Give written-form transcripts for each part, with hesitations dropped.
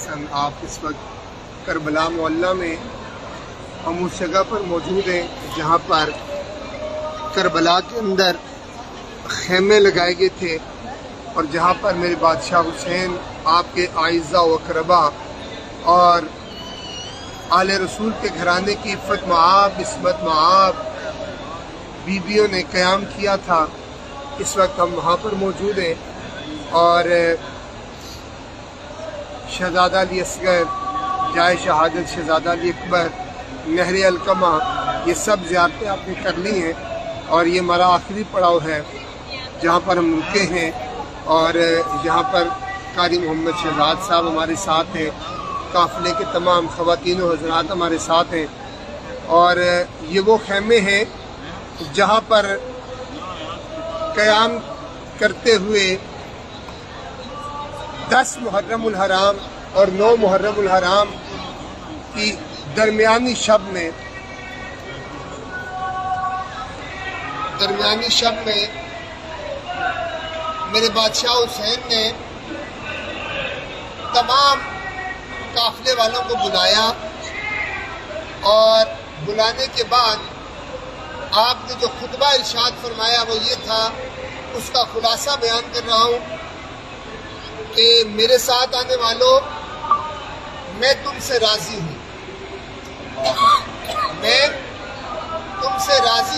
حسن آپ اس وقت کربلا معلیٰ میں ہم اس جگہ پر موجود ہیں جہاں پر کربلا کے اندر خیمے لگائے گئے تھے اور جہاں پر میرے بادشاہ حسین آپ کے اعزاء و اقربا اور آل رسول کے گھرانے کی عفت معاب عصمت معاب بیویوں نے قیام کیا تھا۔ اس وقت ہم وہاں پر موجود ہیں اور شہزادہ علی اصغر، جائے شہادت شہزادہ علی اکبر، نہر القمہ، یہ سب زیارتیں آپ نے کر لی ہیں اور یہ ہمارا آخری پڑاؤ ہے جہاں پر ہم رکے ہیں اور یہاں پر قاری محمد شہزاد صاحب ہمارے ساتھ ہیں، قافلے کے تمام خواتین و حضرات ہمارے ساتھ ہیں اور یہ وہ خیمے ہیں جہاں پر قیام کرتے ہوئے 10 محرم الحرام اور 9 محرم الحرام کی درمیانی شب میں میرے بادشاہ حسین نے تمام قافلے والوں کو بلایا اور بلانے کے بعد آپ نے جو خطبہ ارشاد فرمایا وہ یہ تھا، اس کا خلاصہ بیان کر رہا ہوں کہ میرے ساتھ آنے والوں، میں تم سے راضی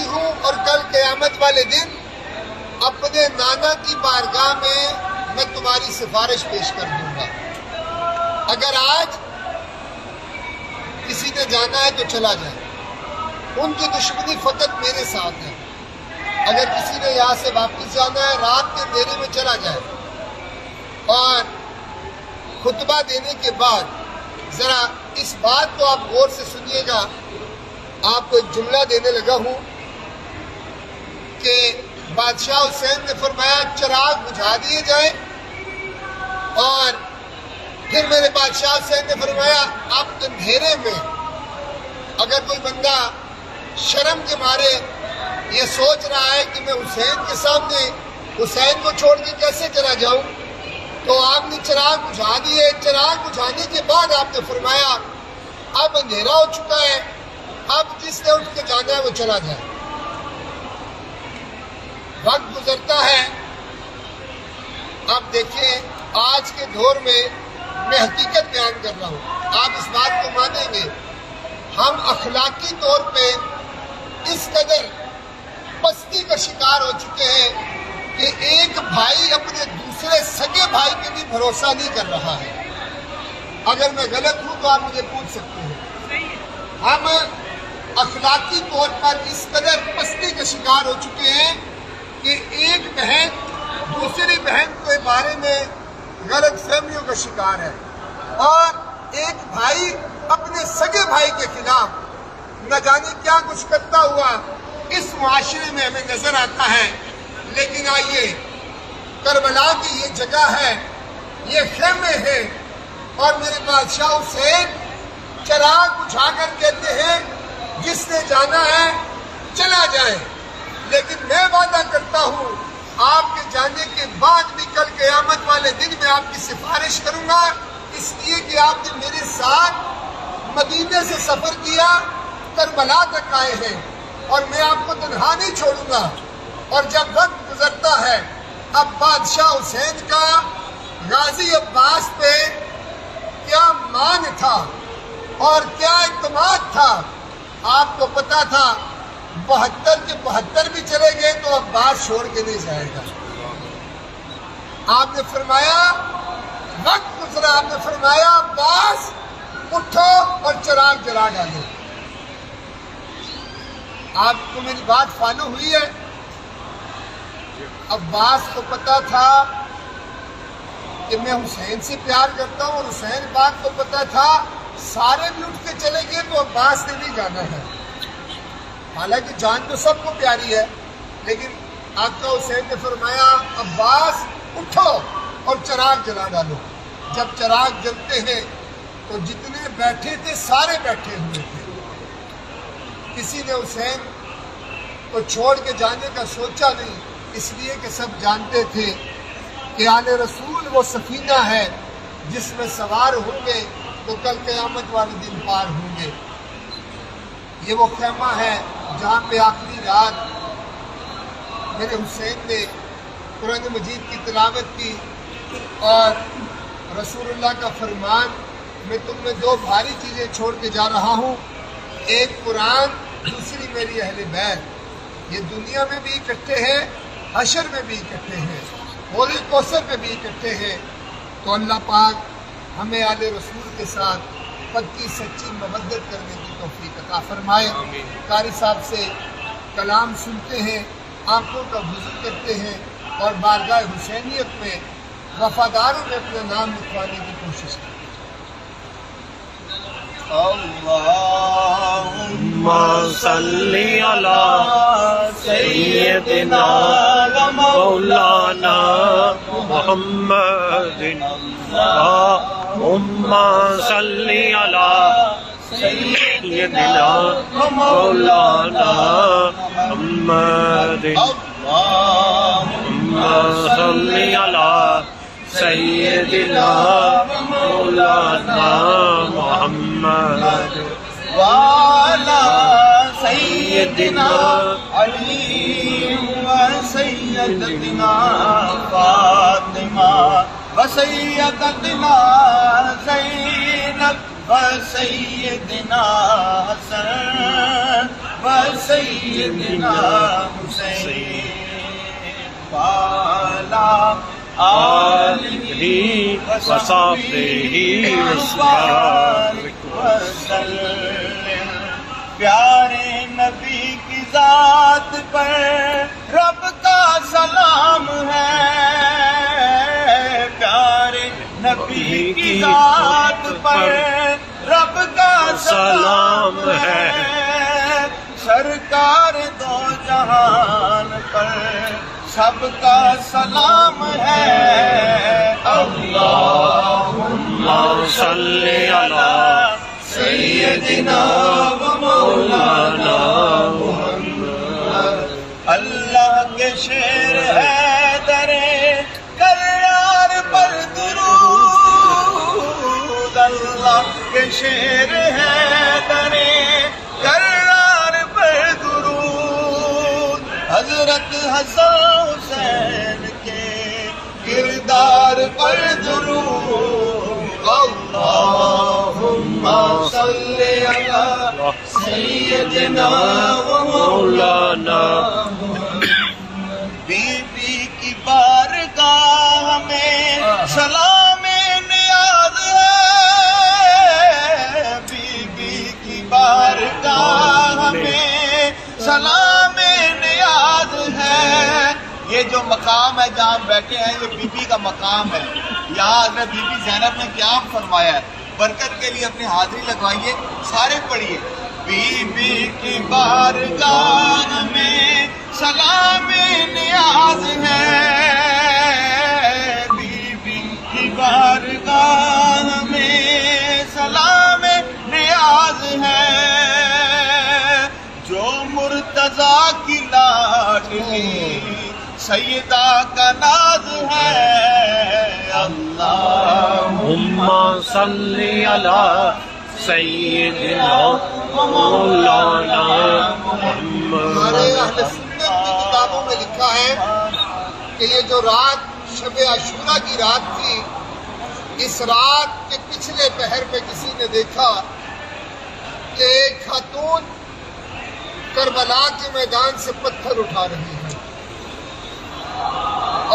ہوں، اور کل قیامت والے دن اپنے نانا کی بارگاہ میں تمہاری سفارش پیش کر دوں گا۔ اگر آج کسی نے جانا ہے تو چلا جائے، ان کی دشمنی فقط میرے ساتھ ہے۔ اگر کسی نے یہاں سے واپس جانا ہے رات کے اندھیرے میں چلا جائے۔ اور خطبہ دینے کے بعد ذرا اس بات کو آپ غور سے سنیے گا، آپ کو ایک جملہ دینے لگا ہوں کہ بادشاہ حسین نے فرمایا چراغ بجھا دیے جائیں، اور پھر میرے بادشاہ حسین نے فرمایا اب اندھیرے میں اگر کوئی بندہ شرم کے مارے یہ سوچ رہا ہے کہ میں حسین کے سامنے حسین کو چھوڑ کے کیسے چلا جاؤں، تو آپ نے چراغ بجھا دیے۔ چراغ بجھانے کے بعد آپ نے فرمایا اب اندھیرا ہو چکا ہے، اب جس نے اٹھ کے جانا ہے وہ چلا جائے۔ وقت گزرتا ہے، اب دیکھیں آج کے دور میں میں حقیقت بیان کر رہا ہوں، آپ اس بات کو مانیں گے، ہم اخلاقی طور پہ اس قدر پستی کا شکار ہو چکے ہیں کہ ایک بھائی اپنے دوسرے سگے بھائی پہ بھی بھروسہ نہیں کر رہا ہے۔ اگر میں غلط ہوں تو آپ مجھے پوچھ سکتے ہیں۔ ہم اخلاقی طور پر اس قدر پستی کا شکار ہو چکے ہیں کہ ایک بہن دوسری بہن کے بارے میں غلط فہمیوں کا شکار ہے، اور ایک بھائی اپنے سگے بھائی کے خلاف نہ جانے کیا کچھ کرتا ہوا اس معاشرے میں ہمیں نظر آتا ہے۔ لیکن آئیے، کربلا کی یہ جگہ ہے، یہ خیمے ہیں، اور میرے بادشاہ حسین چراغ بجھا کر کہتے ہیں جس نے جانا ہے چلا جائے، لیکن میں وعدہ کرتا ہوں آپ کے جانے کے بعد بھی کل قیامت والے دن میں آپ کی سفارش کروں گا، اس لیے کہ آپ نے میرے ساتھ مدینے سے سفر کیا، کربلا تک آئے ہیں، اور میں آپ کو تنہا نہیں چھوڑوں گا۔ اور جب وقت گزرتا ہے، اب بادشاہ حسین کا غازی عباس پہ کیا مان تھا اور کیا اعتماد تھا، آپ کو پتا تھا 72 کے 72 بھی چلے گئے تو عباس چھوڑ کے نہیں جائے گا۔ آپ نے فرمایا وقت گزرا، آپ نے فرمایا عباس اٹھو اور چراغ جلا ڈالو۔ آپ کو میری بات فالو ہوئی ہے؟ عباس کو پتا تھا کہ میں حسین سے پیار کرتا ہوں، اور حسین پاک کو پتا تھا سارے بھی اٹھ کے چلے گئے تو عباس نے نہیں جانا ہے۔ حالانکہ جان تو سب کو پیاری ہے، لیکن آقا حسین نے فرمایا عباس اٹھو اور چراغ جلا ڈالو۔ جب چراغ جلتے ہیں تو جتنے بیٹھے تھے سارے بیٹھے ہوئے تھے، کسی نے حسین کو چھوڑ کے جانے کا سوچا نہیں، اس لیے کہ سب جانتے تھے کہ آل رسول وہ سفینہ ہے جس میں سوار ہوں گے تو کل قیامت والے دن پار ہوں گے۔ یہ وہ خیمہ ہے جہاں پہ آخری رات میرے حسین نے قرآن مجید کی تلاوت کی، اور رسول اللہ کا فرمان، میں تم میں دو بھاری چیزیں چھوڑ کے جا رہا ہوں، ایک قرآن، دوسری میری اہل بیت۔ یہ دنیا میں بھی اکٹھے ہیں، حشر میں بھی اکٹھے ہیں، حوض کوثر میں بھی اکٹھے ہیں۔ تو اللہ پاک ہمیں آل رسول کے ساتھ پکی سچی مودت کرنے کی توفیق عطا فرمائے۔ قاری صاحب سے کلام سنتے ہیں، آنکھوں کا وضو کرتے ہیں، اور بارگاہ حسینیت میں وفاداروں میں اپنا نام لکھوانے کی کوشش کرتے ہیں۔ اللہم صلی علی سیدنا مولانا محمد، اللہم صلی علی سیدنا مولانا محمد، اللہم صلی علی سیدنا مولانا محمد وعلى سيدنا علي وسيدتنا فاطمة وسيدتنا زينب وسيدنا حسن وسيدنا حسين وعلى آلہ وصحبہ وسلم۔ پیارے نبی کی ذات پر رب کا سلام ہے، پیارے نبی کی ذات پر رب کا سلام ہے، سرکار دو جہان پر سب کا سلام ہے۔ اللہم صلی علی سیدنا و مولانا محمد۔ اللہ کے شعر ہے درے کرار پر درود، اللہ کے شعر ہے درے کرار پر درود، حضرت حسن حسین کے کردار پر درود۔ اللہم صلی علی سیدنا و مولانا۔ بی بی کی بارگاہ میں سلام نیاز ہے، بی بی کی بارگاہ میں سلام نیاز ہے۔ یہ جو مقام ہے جہاں ہم بیٹھے ہیں، یہ بی بی کا مقام ہے۔ یہاں حضرت بی بی زینب نے قیام فرمایا ہے، برکت کے لیے اپنی حاضری لگوائیے، سارے پڑھیے۔ بی بی کی بارگاہ میں سلام نیاز ہے، بی بی کی بارگاہ میں سلام نیاز ہے، جو مرتضیٰ کی لاڈلی سیدہ کا ناز ہے۔ اللہم صلی علی سیدنا مولانا محمد۔ ہمارے اہل سنت کی کتابوں میں لکھا ہے کہ یہ جو رات شب عاشورہ کی رات تھی، اس رات کے پچھلے پہر میں کسی نے دیکھا کہ ایک خاتون کربلا کے میدان سے پتھر اٹھا رہی ہے،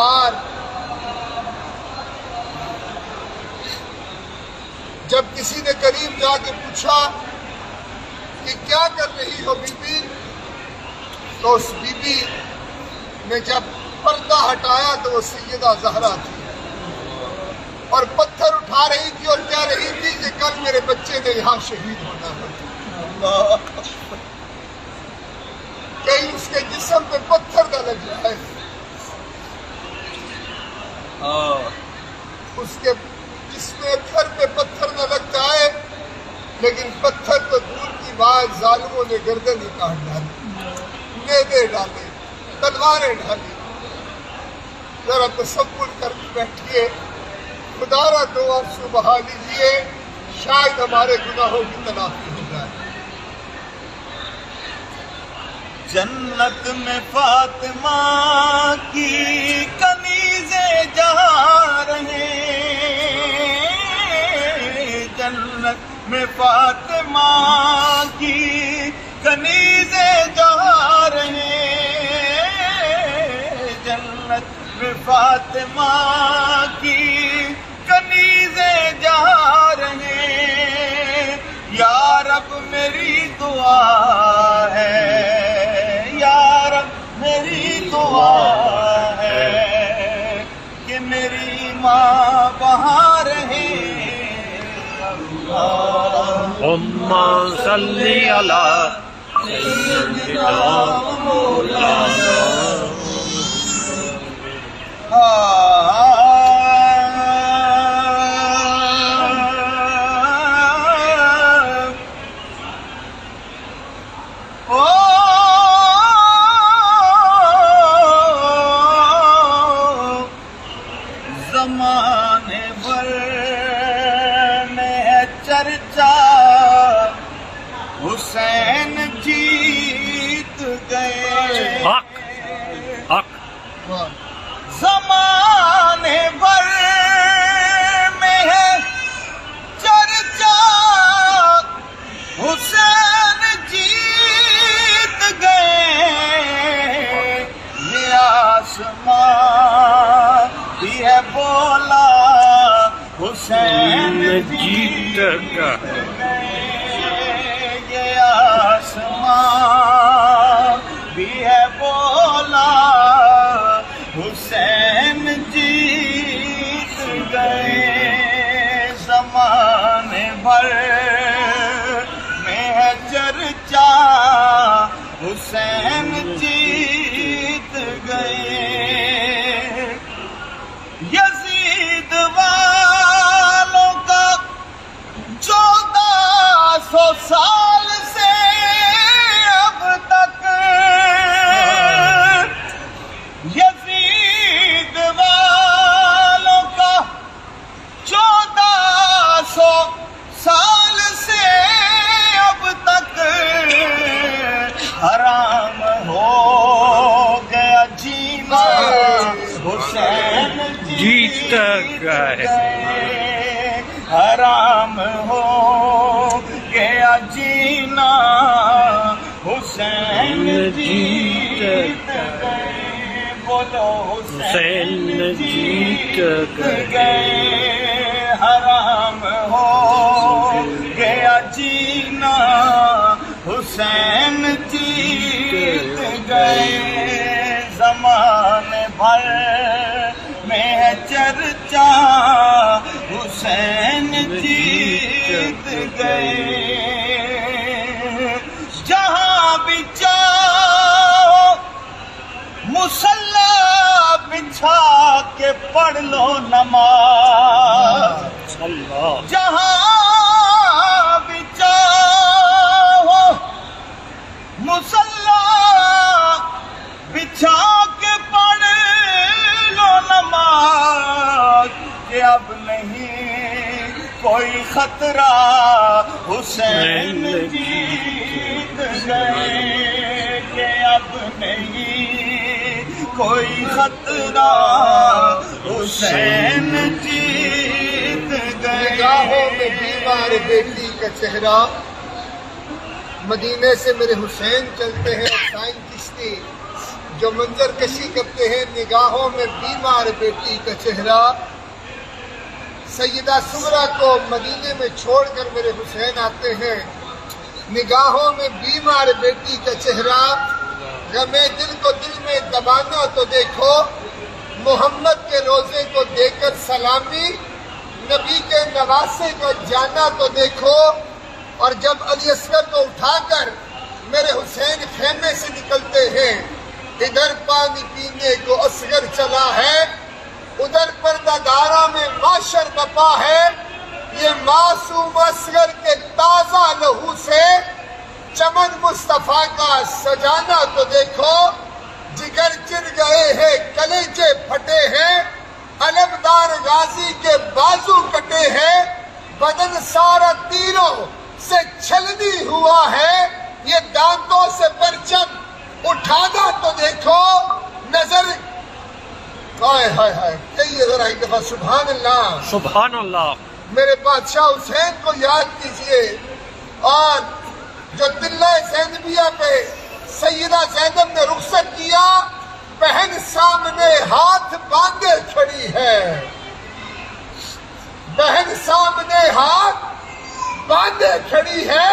اور جب کسی نے قریب جا کے پوچھا کہ کیا کر رہی ہو بی بی، تو اس بی بی نے جب پردہ ہٹایا تو وہ سیدہ زہرا تھی، اور پتھر اٹھا رہی تھی اور کہہ رہی تھی کہ کل میرے بچے نے یہاں شہید ہونا ہے، کہیں اس کے جسم پہ پتھر نہ لگ جائے، اس کے جسم گھر پہ پتھر نہ لگ جائے۔ لیکن پتھر تو دور کی بات، ظالموں نے گردن ہی کاٹ ڈالی، نیزے ڈالے، تلواریں ڈالی۔ ذرا تصور کر کے بیٹھیے، خدا را دو آنسو بہا لیجیے، شاید ہمارے گناہوں کی تلافی ہو جائے۔ جنت میں فاطمہ کی کنیزیں جہاں رہیں، جنت میں فاطمہ کی کنیزیں جہاں رہیں، جنت میں فاطمہ کی کنیزیں جہاں رہیں، یا رب میری دعا ہے، یا رب میری دعا ہے کہ میری ماں وہاں رہے۔ اللہم صلی علی سیدنا مولانا زمانے بھر میں ہے چرچا، حسین جیت گئے، حق حق زمانے بھر میں ہے چرچا، حسین جیت گئے، یہ آسمان بھی ہے بولا حسین جیت گئے، یہ آسمان بھی ہے بولا حسین جیت گئے، زمانے بھر میں ہے چرچا، حسین جیت گئے، یزید والوں کا 1400 سال سے اب تک، یزید والوں کا 1400 سال سے اب تک حرام ہو گیا جینا، حسین جیت گئے، حرام ہو گیا جینا، حسین جیت گئے، بولو حسین جیت گئے، حرام ہو گیا جینا، حسین جیت گئے، زمانے بھر میں ہے چرچا، حسین جیت گئے، جہاں بھی جاؤ مصلی بچھا کے پڑھ لو نماز، اللہ جہاں بھی جاؤ مصلی بچھا کے پڑھ لو نماز، کہ اب نہیں کوئی خطرہ، حسین جیت گئے، کہ اب نہیں کوئی خطرہ، حسین جیت گئے، نگاہوں میں بیمار بیٹی کا چہرہ، مدینے سے میرے حسین چلتے ہیں، سائن کشتی جو منظر کشی کرتے ہیں، نگاہوں میں بیمار بیٹی کا چہرہ، سیدہ سغرا کو مدینے میں چھوڑ کر میرے حسین آتے ہیں، نگاہوں میں بیمار بیٹی کا چہرہ، غم دل کو دل میں دبانا تو دیکھو، محمد کے روزے کو دے کر سلامی، نبی کے نواسے کو جانا تو دیکھو، اور جب علی اصغر کو اٹھا کر میرے حسین خیمے سے نکلتے ہیں، ادھر پانی پینے کو اصغر چلا ہے، ادھر پردہ دارا میں معاشر بپا ہے، یہ معصوم اصغر کے تازہ لہو سے چمن مصطفیٰ کا سجانا تو دیکھو، جگر چر گئے ہیں کلیجے پھٹے ہیں، علمدار غازی کے بازو کٹے ہیں، بدن سارا تیروں سے چھلنی ہوا ہے، یہ دانتوں سے پرچم اٹھانا تو دیکھو، نظر ہائے ہائے ہائے کہیے ذرا ایک دفعہ سبحان اللہ۔ سبحان اللہ۔ میرے بادشاہ حسین کو یاد کیجئے، اور جو دلہ زینبیہ پہ سیدہ زینب نے رخصت کیا، بہن سامنے ہاتھ باندھے کھڑی ہے، بہن سامنے ہاتھ باندھے کھڑی ہے،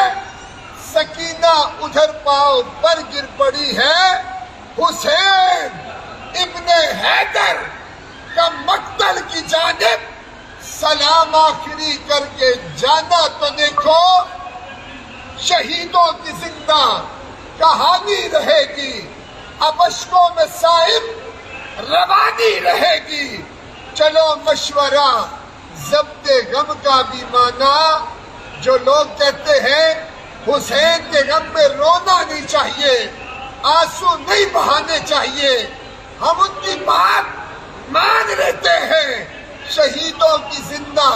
سکینہ ادھر پاؤں پر گر پڑی ہے، حسین ابن حیدر کا مقتل کی جانب سلام آخری کر کے جانا تو دیکھو، شہیدوں کی زندہ کہانی رہے گی، اب اشکوں میں صاحب روانی رہے گی، چلو مشورہ ضبط غم کا بھی مانا، جو لوگ کہتے ہیں حسین کے غم میں رونا نہیں چاہیے، آنسو نہیں بہانے چاہیے، ہم ان کی بات مان لیتے ہیں، شہیدوں کی زندہ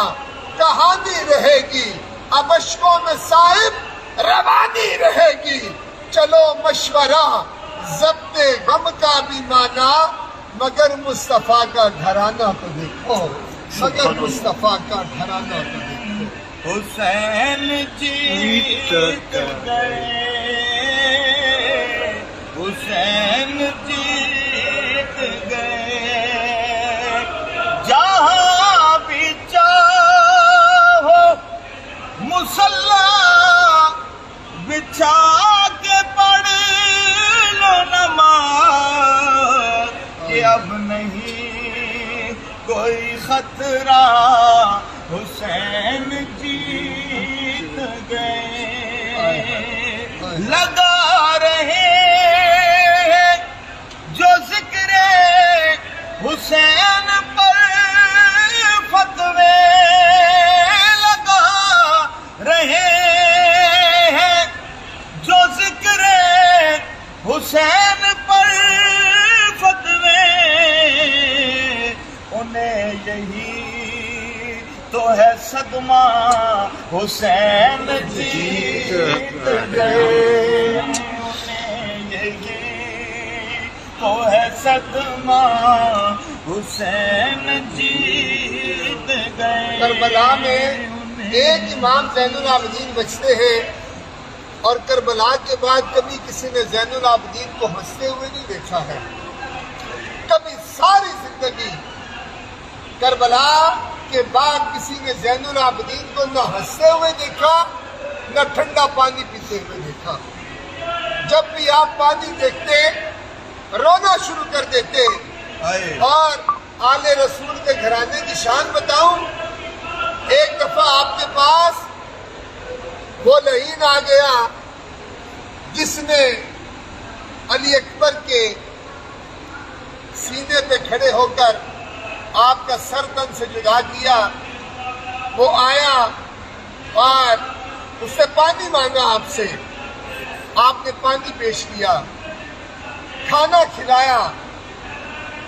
کہانی رہے گی، اب اشکوں میں صاحب روانی رہے گی، چلو مشورہ ضبط غم کا بھی مانا، مگر مصطفیٰ کا گھرانہ تو دیکھو، مگر مصطفیٰ کا گھرانہ تو دیکھو۔ حسین جیت گئے، حسین جیت گئے، جہاں بھی چاہو مصلی بچھا کے پڑھ لو نماز، کہ اب نہیں کوئی خطرہ، حسین جیت گئے، لگا رہے ہیں جو ذکر حسین پر فتوے، لگا رہے ہیں جو ذکر حسین پر فتوے، انہیں یہی تو ہے صدمہ، حسین جیت گئے، انہیں یہی تو ہے صدمہ، حسین جیت گئے۔ کربلا میں ایک امام زین العابدین بچتے ہیں، اور کربلا کے بعد کبھی کسی نے زین العابدین کو ہنستے ہوئے نہیں دیکھا ہے، کبھی ساری زندگی کربلا کے بعد کسی نے زین العابدین کو نہ ہنستے ہوئے دیکھا، نہ ٹھنڈا پانی پیتے ہوئے دیکھا، جب بھی آپ پانی دیکھتے رونا شروع کر دیتے۔ اور آل رسول کے گھرانے کی شان بتاؤں، ایک دفعہ آپ کے پاس وہ لعین آ گیا جس نے علی اکبر کے سینے پہ کھڑے ہو کر آپ کا سر تن سے جدا کیا، وہ آیا اور اس سے پانی مانگا آپ سے، آپ نے پانی پیش کیا، کھانا کھلایا،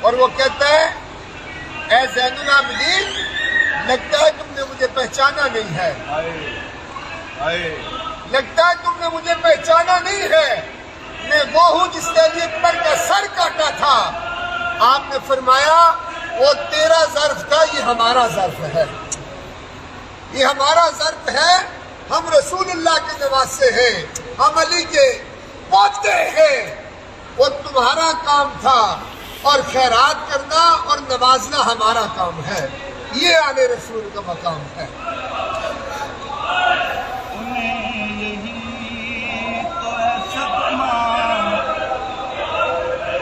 اور وہ کہتا ہے اے زین العابدین، لگتا ہے تم نے مجھے پہچانا نہیں ہے، لگتا ہے تم نے مجھے پہچانا نہیں ہے، میں وہ ہوں جس نے علی اکبر کا سر کاٹا تھا۔ آپ نے فرمایا وہ تیرا ظرف تھا، یہ ہمارا ظرف ہے، یہ ہمارا ظرف ہے، ہم رسول اللہ کے نواسے ہیں، ہم علی کے پوتے ہیں، وہ تمہارا کام تھا، اور خیرات کرنا اور نوازنا ہمارا کام ہے، یہ آل رسول کا مقام ہے۔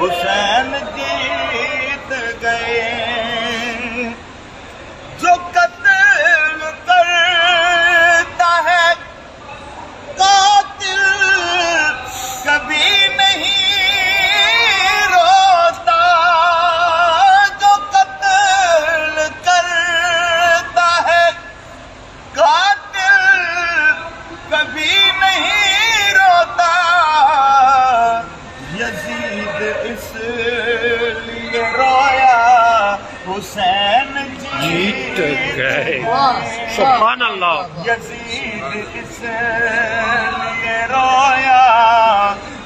حسین جیت گئے، جو قتل کرتا ہے قاتل کبھی نہیں روتا، جو قتل کرتا ہے قاتل کبھی نہیں روتا، یزید اس سبحان اللہ. یزید اس لیے رویا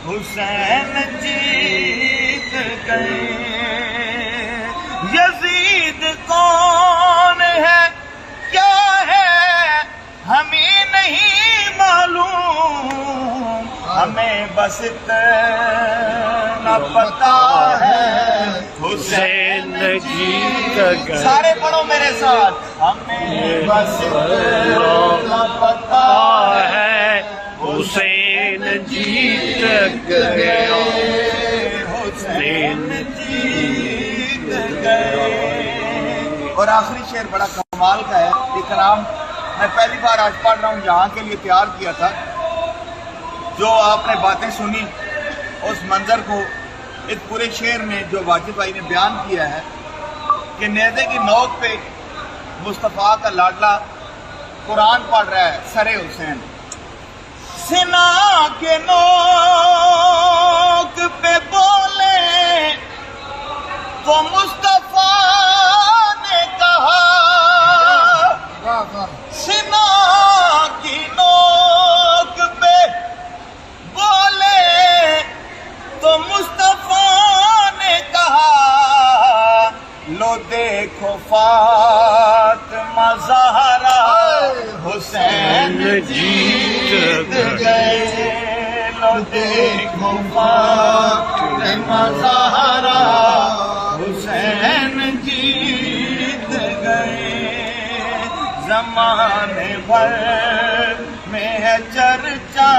حسین جیت گئے. یزید کون ہے کیا ہے ہمیں نہیں معلوم، ہمیں بس اتنا پتا ہے حسین جیت گئے. سارے پڑھو میرے ساتھ. ہمیں بس اتنا پتا ہے حسین جیت گئے. حسین جیت گئے. اور آخری شعر بڑا کمال کا ہے. یہ کلام میں پہلی بار آج پڑھ رہا ہوں، یہاں کے لیے تیار کیا تھا. جو آپ نے باتیں سنی اس منظر کو اس پورے شعر میں جو واجد بھائی نے بیان کیا ہے کہ نیزے کی نوک پہ مصطفیٰ کا لاڈلا قرآن پڑھ رہا ہے سر حسین. سنا کے نوک پہ بولے تو مصطفیٰ نے کہا، سنا کی نوک پہ بولے تو مصطفیٰ نے کہا، لو دیکھو فاطمہ زہرا حسین جیت گئے. لو دیکھو فاطمہ زہرا حسین جیت گئے. زمانے بھر میں ہے چرچا